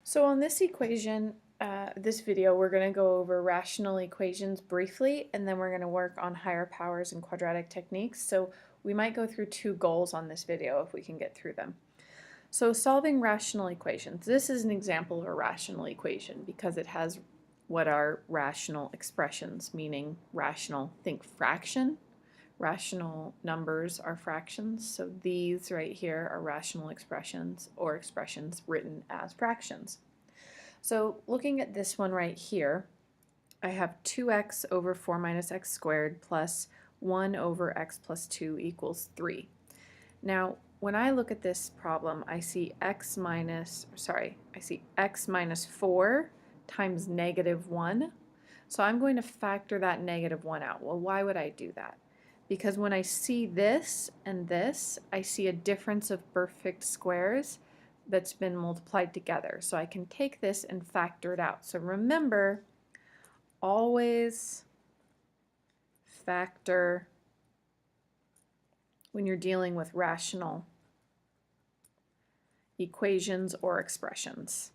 So on this equation, this video, we're going to go over rational equations briefly, and then we're going to work on higher powers and quadratic techniques. So we might go through two goals on this video if we can get through them. So solving rational equations. This is an example of a rational equation because it has what are rational expressions, meaning rational, think fraction. Rational numbers are fractions, so these right here are rational expressions or expressions written as fractions. So looking at this one right here, I have 2x over 4 minus x squared plus 1 over x plus 2 equals 3. Now, when I look at this problem, I see x minus 4 times negative 1. So I'm going to factor that negative 1 out. Well, why would I do that? Because when I see this and this, I see a difference of perfect squares that's been multiplied together. So I can take this and factor it out. So remember, always factor when you're dealing with rational equations or expressions.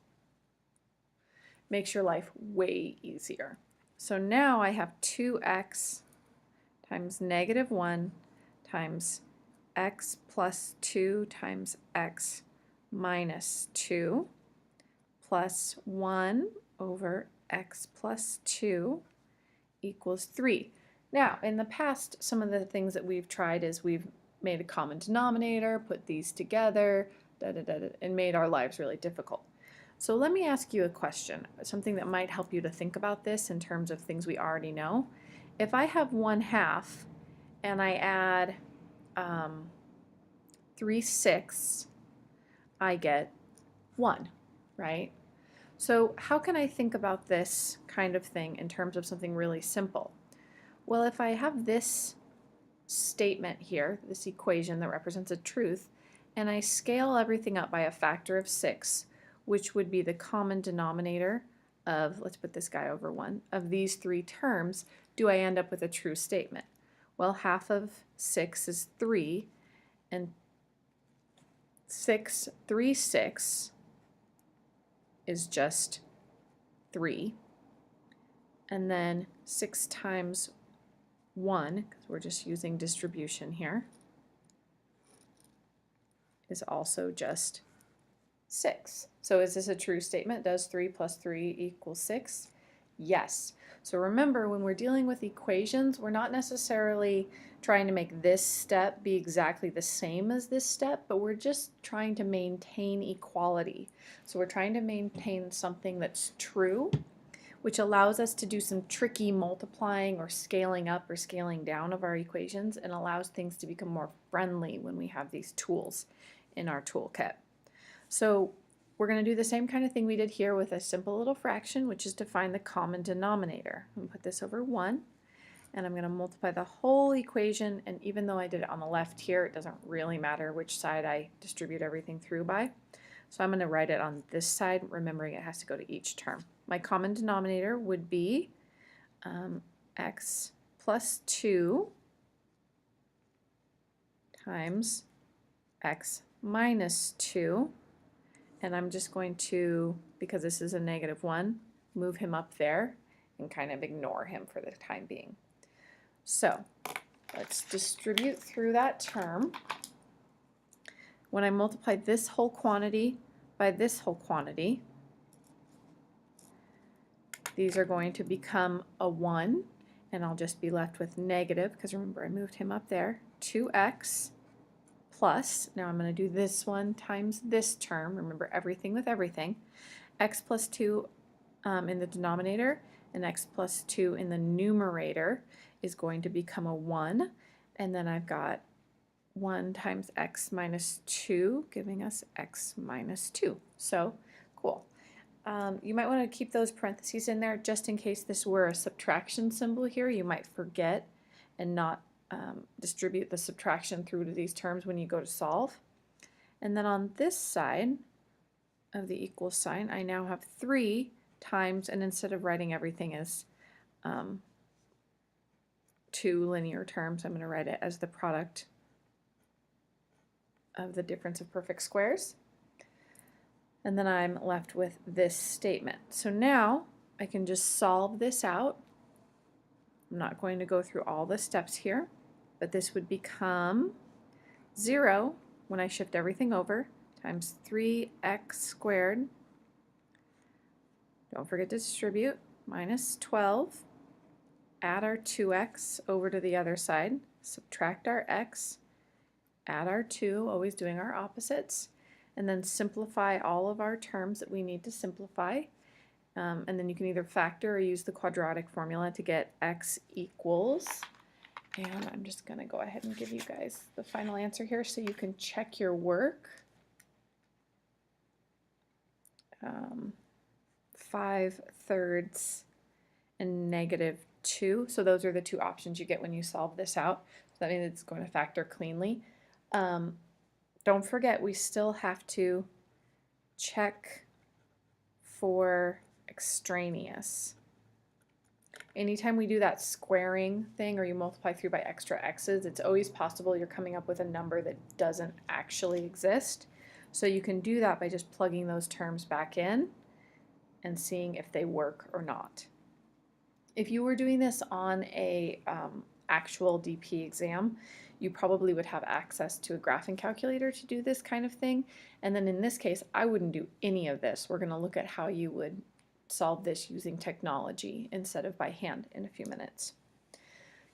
Makes your life way easier. So now I have 2x times negative 1 times x plus 2 times x minus 2 plus 1 over x plus 2 equals 3. Now, in the past, some of the things that we've tried is we've made a common denominator, put these together, and made our lives really difficult. So let me ask you a question, something that might help you to think about this in terms of things we already know. If I have 1/2 and I add 3/6, I get 1, right? So how can I think about this kind of thing in terms of something really simple? Well, if I have this statement here, this equation that represents a truth, and I scale everything up by a factor of 6, which would be the common denominator of, let's put this guy over 1, of these three terms, do I end up with a true statement? Well, half of 6 is 3, and 3/6 is just 3. And then 6 times 1, because we're just using distribution here, is also just 6. So is this a true statement? Does 3 plus 3 equal 6? Yes. So remember, when we're dealing with equations, we're not necessarily trying to make this step be exactly the same as this step, but we're just trying to maintain equality. So we're trying to maintain something that's true, which allows us to do some tricky multiplying or scaling up or scaling down of our equations and allows things to become more friendly when we have these tools in our toolkit. So we're going to do the same kind of thing we did here with a simple little fraction, which is to find the common denominator. I'm going to put this over 1, and I'm going to multiply the whole equation, and even though I did it on the left here, it doesn't really matter which side I distribute everything through by. So I'm going to write it on this side, remembering it has to go to each term. My common denominator would be x plus 2 times x minus 2. And I'm just going to, because this is a negative 1, move him up there and kind of ignore him for the time being. So let's distribute through that term. When I multiply this whole quantity by this whole quantity, these are going to become a 1, and I'll just be left with negative, because remember I moved him up there, 2x plus, now I'm going to do this one times this term, remember everything with everything, x plus 2 in the denominator and x plus 2 in the numerator is going to become a 1, and then I've got 1 times x minus 2 giving us x minus 2. So cool. You might want to keep those parentheses in there just in case this were a subtraction symbol here. You might forget and not distribute the subtraction through to these terms when you go to solve. And then on this side of the equal sign, I now have 3 times, and instead of writing everything as 2 linear terms, I'm going to write it as the product of the difference of perfect squares. And then I'm left with this statement. So now I can just solve this out. I'm not going to go through all the steps here, but this would become 0 when I shift everything over times 3x squared. Don't forget to distribute, minus 12. Add our 2x over to the other side, subtract our x, add our 2, always doing our opposites, and then simplify all of our terms that we need to simplify. And then you can either factor or use the quadratic formula to get x equals, and I'm just going to go ahead and give you guys the final answer here so you can check your work. 5/3 and -2. So those are the two options you get when you solve this out. So that means it's going to factor cleanly. Don't forget, we still have to check for extraneous. Anytime we do that squaring thing or you multiply through by extra x's, it's always possible you're coming up with a number that doesn't actually exist. So you can do that by just plugging those terms back in and seeing if they work or not. If you were doing this on a actual DP exam, you probably would have access to a graphing calculator to do this kind of thing. And then in this case, I wouldn't do any of this. We're going to look at how you would solve this using technology instead of by hand in a few minutes.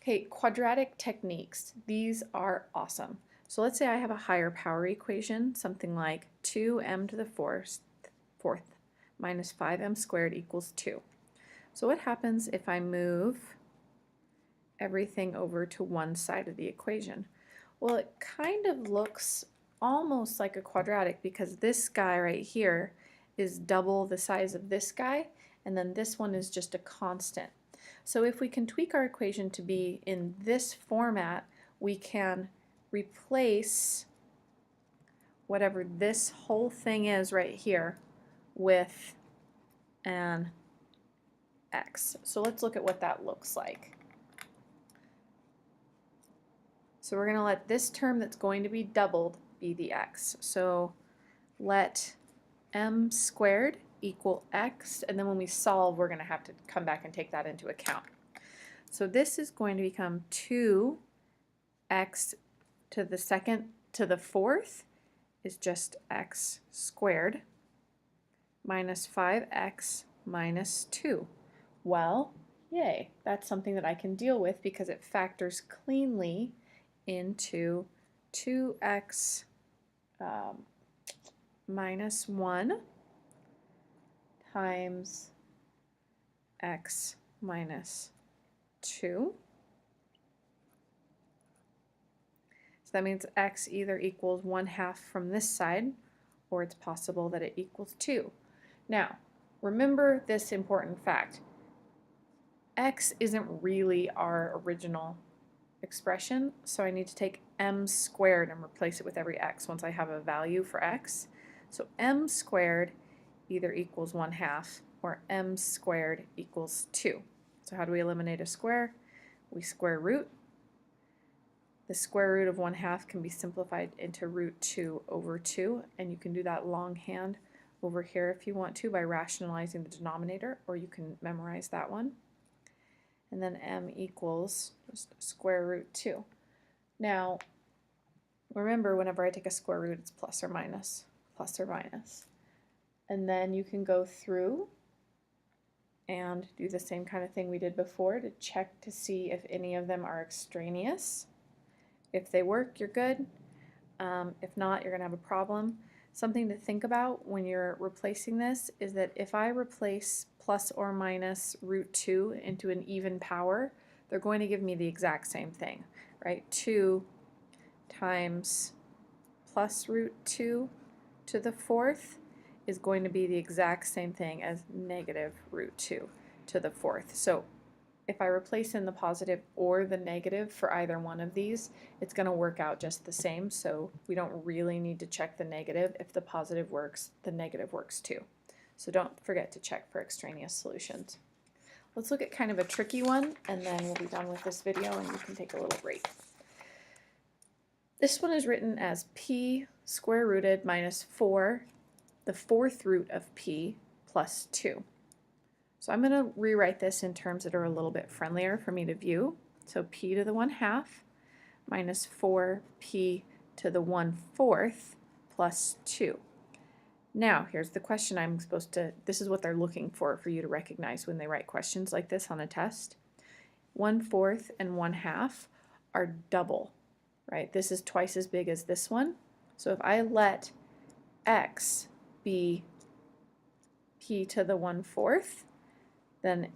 Okay, quadratic techniques. These are awesome. So let's say I have a higher power equation, something like 2m to the fourth minus 5m squared equals 2. So what happens if I move everything over to one side of the equation? Well, it kind of looks almost like a quadratic because this guy right here is double the size of this guy, and then this one is just a constant. So if we can tweak our equation to be in this format, we can replace whatever this whole thing is right here with an x. So let's look at what that looks like. So we're going to let this term that's going to be doubled be the x. So let m squared equal x, and then when we solve, we're going to have to come back and take that into account. So this is going to become 2x to the second to the fourth is just x squared minus 5x minus 2. Well, yay, that's something that I can deal with because it factors cleanly into 2x minus 1 times x minus 2. So that means x either equals 1/2 from this side, or it's possible that it equals 2. Now, remember this important fact. X isn't really our original expression, so I need to take m squared and replace it with every x once I have a value for x. So m squared either equals 1/2 or m squared equals 2. So how do we eliminate a square? We square root. The square root of 1/2 can be simplified into root 2 over 2, and you can do that longhand over here if you want to by rationalizing the denominator, or you can memorize that one. And then m equals just square root 2. Now, remember, whenever I take a square root, it's plus or minus, plus or minus. And then you can go through and do the same kind of thing we did before to check to see if any of them are extraneous. If they work, you're good. If not, you're going to have a problem. Something to think about when you're replacing this is that if I replace plus or minus root 2 into an even power, they're going to give me the exact same thing, right? 2 times plus root 2 to the fourth is going to be the exact same thing as negative root 2 to the fourth. So if I replace in the positive or the negative for either one of these, it's going to work out just the same, so we don't really need to check the negative. If the positive works, the negative works too. So don't forget to check for extraneous solutions. Let's look at kind of a tricky one, and then we'll be done with this video and you can take a little break. This one is written as p square rooted minus 4 the fourth root of p plus 2. So I'm going to rewrite this in terms that are a little bit friendlier for me to view. So p to the 1/2 minus 4p to the 1/4 plus 2. Now, here's the question I'm supposed to, this is what they're looking for you to recognize when they write questions like this on a test. 1/4 and 1/2 are double, right? This is twice as big as this one. So if I let x be p to the 1/4, then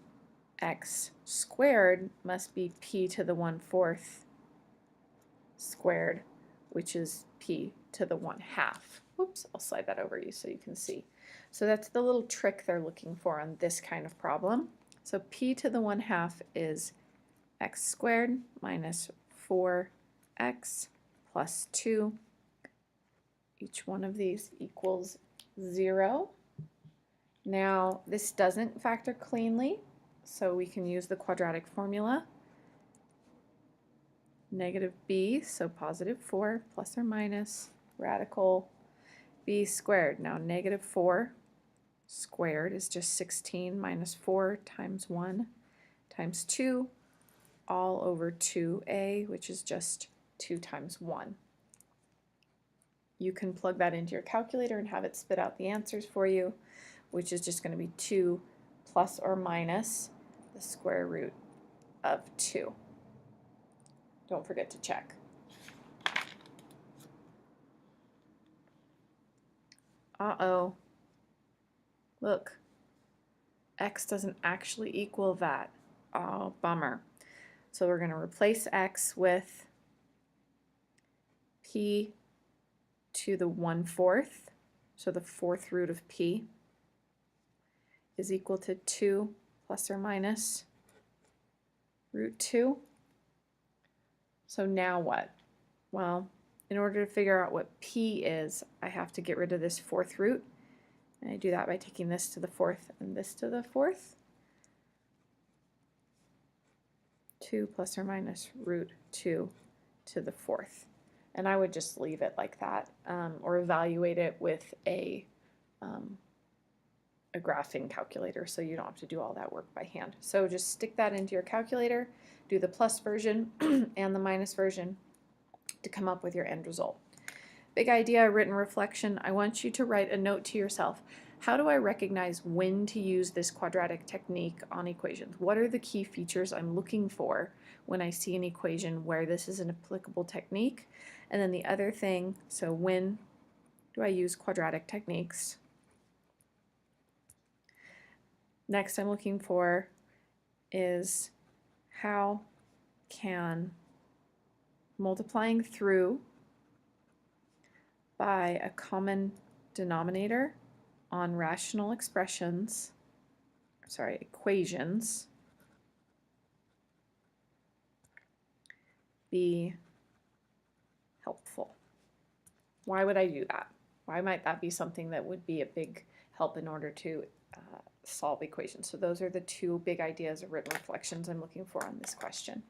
x squared must be p to the 1/4 squared, which is p to the 1/2. Oops, I'll slide that over you so you can see. So that's the little trick they're looking for on this kind of problem. So p to the 1/2 is x squared minus 4x plus 2. Each one of these equals 0. Now this doesn't factor cleanly, so we can use the quadratic formula. Negative b, so positive 4 plus or minus radical b squared. Now negative 4 squared is just 16 minus 4 times 1 times 2 all over 2a, which is just 2 times 1. You can plug that into your calculator and have it spit out the answers for you, which is just going to be 2 plus or minus the square root of 2. Don't forget to check. Uh-oh. Look, x doesn't actually equal that. Oh, bummer. So we're going to replace x with p to the 1/4, so the fourth root of p is equal to 2 plus or minus root 2. So now what? Well, in order to figure out what p is, I have to get rid of this fourth root. And I do that by taking this to the 4th and this to the 4th. 2 plus or minus root 2 to the 4th. And I would just leave it like that, or evaluate it with a graphing calculator, so you don't have to do all that work by hand. So just stick that into your calculator, do the plus version and the minus version to come up with your end result. Big idea, written reflection. I want you to write a note to yourself. How do I recognize when to use this quadratic technique on equations? What are the key features I'm looking for when I see an equation where this is an applicable technique? And then the other thing, so when do I use quadratic techniques? Next I'm looking for is how can multiplying through by a common denominator on rational expressions, equations, be helpful? Why would I do that? Why might that be something that would be a big help in order to solve equations? So those are the two big ideas of written reflections I'm looking for on this question.